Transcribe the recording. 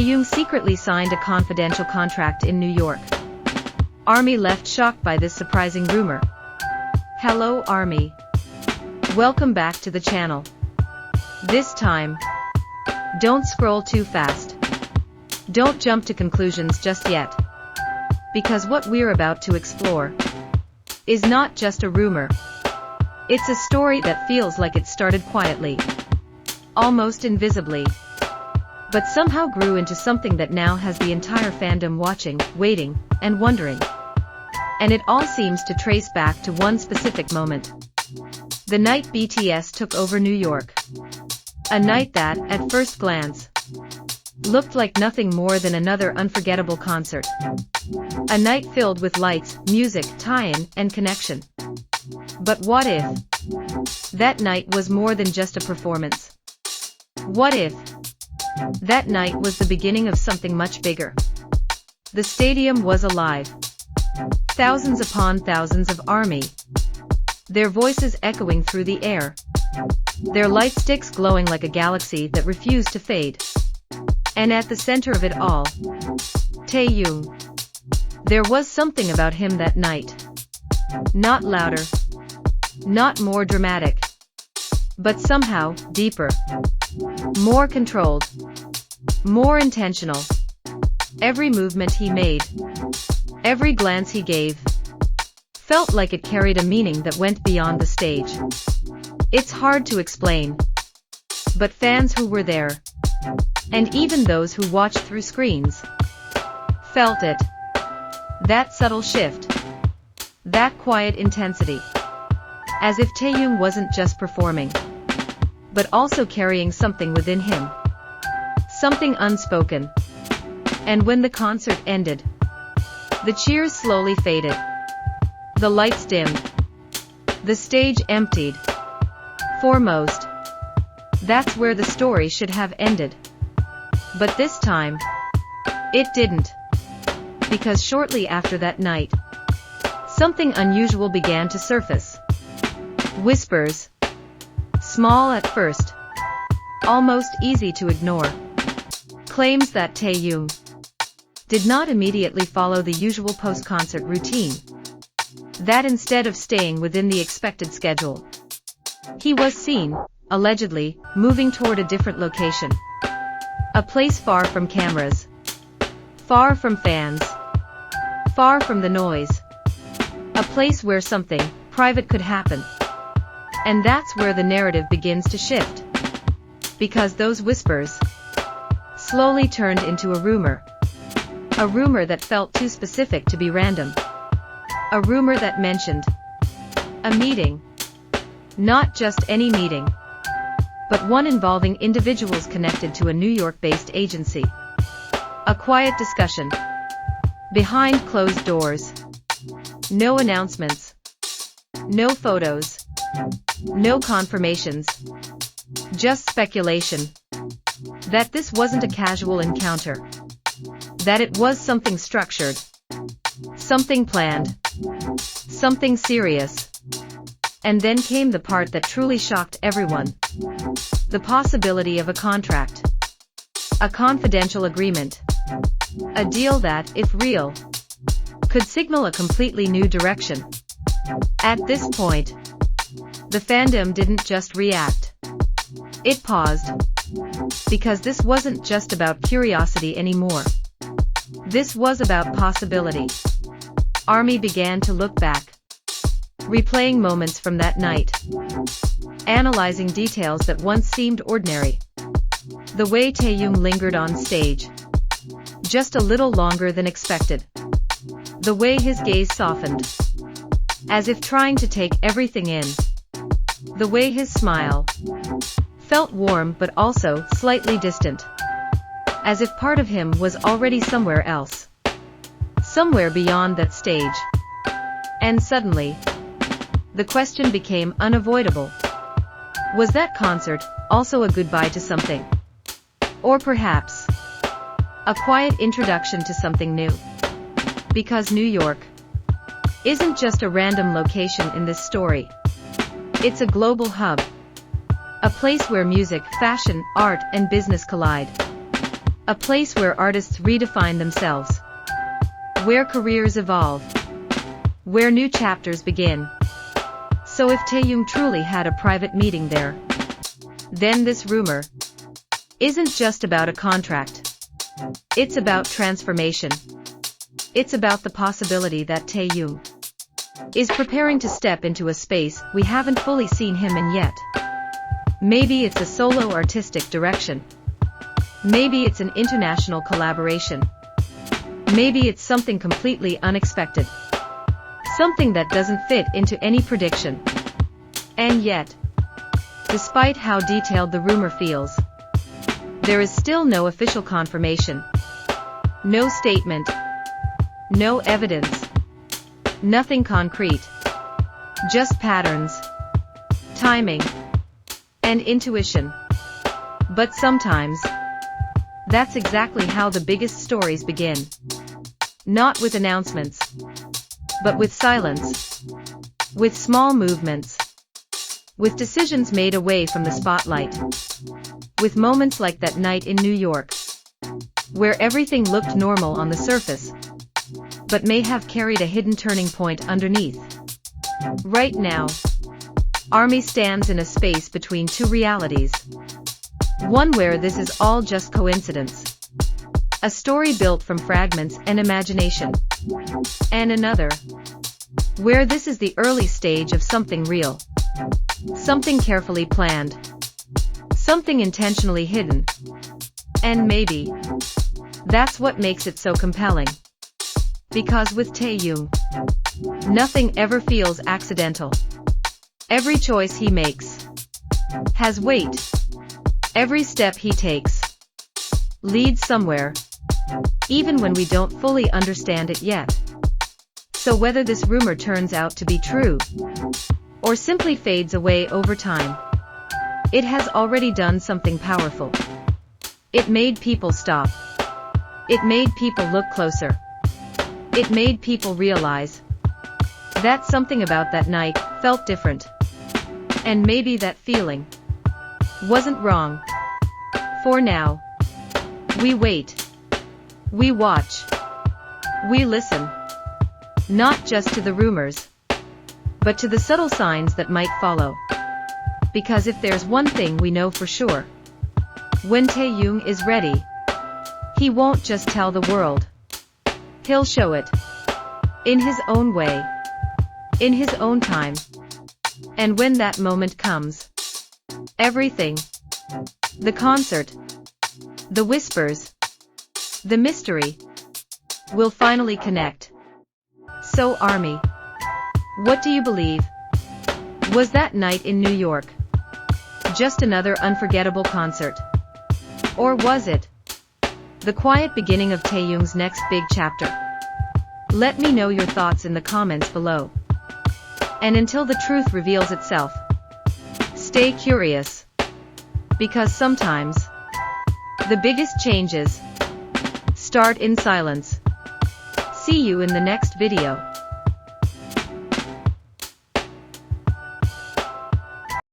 Taehyung secretly signed a confidential contract in New York. ARMY left shocked by this surprising rumor. Hello ARMY. Welcome back to the channel. This time, don't scroll too fast. Don't jump to conclusions just yet. Because what we're about to explore is not just a rumor. It's a story that feels like it started quietly, almost invisibly, but somehow grew into something that now has the entire fandom watching, waiting, and wondering. And it all seems to trace back to one specific moment. The night BTS took over New York. A night that, at first glance, looked like nothing more than another unforgettable concert. A night filled with lights, music, tie-in, and connection. But what if that night was more than just a performance? What if that night was the beginning of something much bigger? The stadium was alive. Thousands upon thousands of ARMY. Their voices echoing through the air. Their light sticks glowing like a galaxy that refused to fade. And at the center of it all, Taehyung. There was something about him that night. Not louder. Not more dramatic. But somehow, deeper. More controlled. More intentional. Every movement he made, every glance he gave, felt like it carried a meaning that went beyond the stage. It's hard to explain. But fans who were there, and even those who watched through screens, felt it. That subtle shift. That quiet intensity. As if Taehyung wasn't just performing, but also carrying something within him. Something unspoken. And when the concert ended, the cheers slowly faded. The lights dimmed. The stage emptied. Foremost, that's where the story should have ended. But this time, it didn't. Because shortly after that night, something unusual began to surface. Whispers. Small at first. Almost easy to ignore. Claims that Taehyung did not immediately follow the usual post-concert routine. That instead of staying within the expected schedule, he was seen, allegedly, moving toward a different location. A place far from cameras. Far from fans. Far from the noise. A place where something private could happen. And that's where the narrative begins to shift. Because those whispers slowly turned into a rumor. A rumor that felt too specific to be random. A rumor that mentioned a meeting. Not just any meeting, but one involving individuals connected to a New York-based agency. A quiet discussion. Behind closed doors. No announcements. No photos. No confirmations. Just speculation. That this wasn't a casual encounter. That it was something structured. Something planned. Something serious. And then came the part that truly shocked everyone. The possibility of a contract. A confidential agreement. A deal that, if real, could signal a completely new direction. At this point, the fandom didn't just react. It paused. Because this wasn't just about curiosity anymore. This was about possibility. ARMY began to look back. Replaying moments from that night. Analyzing details that once seemed ordinary. The way Taehyung lingered on stage. Just a little longer than expected. The way his gaze softened. As if trying to take everything in. The way his smile felt warm but also slightly distant. As if part of him was already somewhere else. Somewhere beyond that stage. And suddenly, the question became unavoidable. Was that concert also a goodbye to something? Or perhaps a quiet introduction to something new? Because New York isn't just a random location in this story. It's a global hub. A place where music, fashion, art, and business collide. A place where artists redefine themselves. Where careers evolve. Where new chapters begin. So if Taehyung truly had a private meeting there, then this rumor isn't just about a contract. It's about transformation. It's about the possibility that Taehyung is preparing to step into a space we haven't fully seen him in yet. Maybe it's a solo artistic direction. Maybe it's an international collaboration. Maybe it's something completely unexpected. Something that doesn't fit into any prediction. And yet, despite how detailed the rumor feels, there is still no official confirmation. No statement. No evidence. Nothing concrete. Just patterns, timing, and intuition. But sometimes, that's exactly how the biggest stories begin. Not with announcements, but with silence. With small movements. With decisions made away from the spotlight. With moments like that night in New York, where everything looked normal on the surface, but may have carried a hidden turning point underneath. Right now, ARMY stands in a space between two realities. One where this is all just coincidence. A story built from fragments and imagination. And another, where this is the early stage of something real. Something carefully planned. Something intentionally hidden. And maybe that's what makes it so compelling. Because with Taehyung, nothing ever feels accidental. Every choice he makes has weight. Every step he takes leads somewhere, even when we don't fully understand it yet. So whether this rumor turns out to be true, or simply fades away over time, it has already done something powerful. It made people stop. It made people look closer. It made people realize that something about that night felt different. And maybe that feeling wasn't wrong. For now, we wait. We watch. We listen. Not just to the rumors, but to the subtle signs that might follow. Because if there's one thing we know for sure, when Taehyung is ready, he won't just tell the world. He'll show it. In his own way. In his own time. And when that moment comes, everything, the concert, the whispers, the mystery, will finally connect. So ARMY, what do you believe? Was that night in New York just another unforgettable concert? Or was it the quiet beginning of Taehyung's next big chapter? Let me know your thoughts in the comments below. And until the truth reveals itself, stay curious. Because sometimes, the biggest changes start in silence. See you in the next video.